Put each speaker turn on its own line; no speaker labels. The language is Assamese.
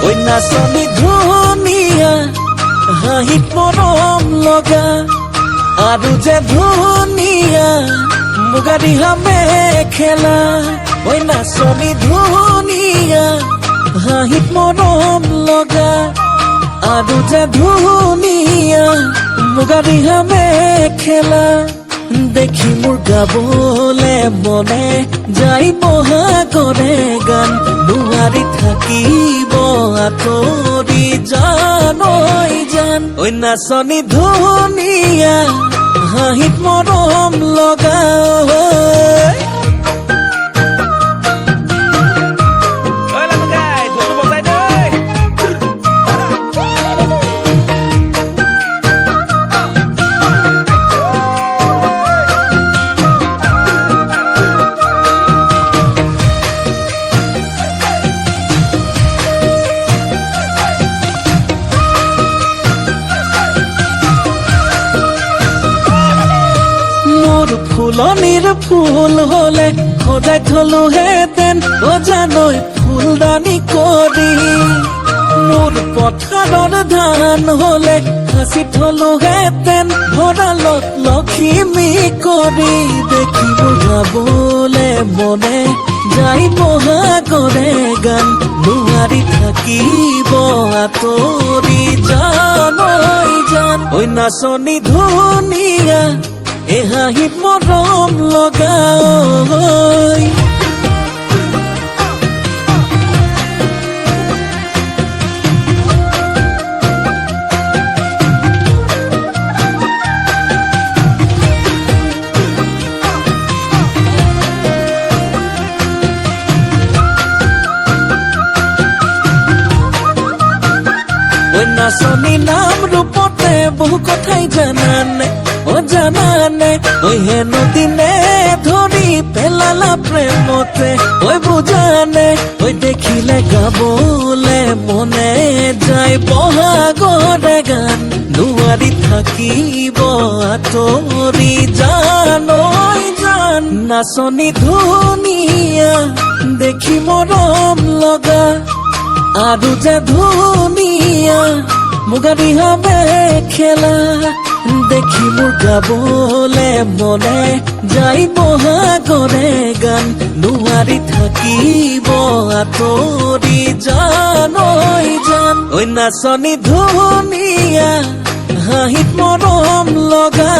ঐ নাচনী ধুনীয়া হাঁহিত মৰম লগা আৰু যে ধুনীয়া মুগা ৰিহা মেখেলা ঐ নাচনী ধুনীয়া হাঁহিত মৰম লগা আৰু যে ধুনীয়া মুগা ৰিহা মেখেলা দেখি মোৰ গাবলে মনে যাই বহাগৰে গান নোৱাৰি থাকিব আঁতৰি জান ঐ জান ঐ নাচনী ধুনীয়া হাঁহিত মৰম লগা ফুলনিৰ ফুল হলে সজাই থলো হেতেন অজানৈ ফুলদানি কৰি মোৰ পথাৰৰ ধান হলে সাঁচি থলো হেতেন ভঁৰালত লখিমী কৰি দেখিব গাবলে মনে যাই বহাগৰে গান নোৱাৰি থাকিব আঁতৰি জান ঐ জান ঐ নাচনী ধুনীয়া এ হাঁহিত মৰম লগা ঐ নাচনী নাম ৰূপতে বহু কথাই জানানে জানানে ঐ হেনো দিনে ধৰি পেলালা প্ৰেমতে ঐ বুজানে ঐ দেখিলে গাবলে মনে যায় বহাগৰে গান নোৱাৰি থাকিব আঁতৰি জান ঐ জান নাচনী ধুনীয়া দেখি মৰম লগা আৰু যে ধুনীয়া মুগা ৰিহা মেখেলা দেখি মোৰ গাবলে মনে যাই বহাগৰে গান নোৱাৰি থাকিব আঁতৰি জান ঐ জান ঐ নাচনী ধুনীয়া হাঁহিত মৰম লগা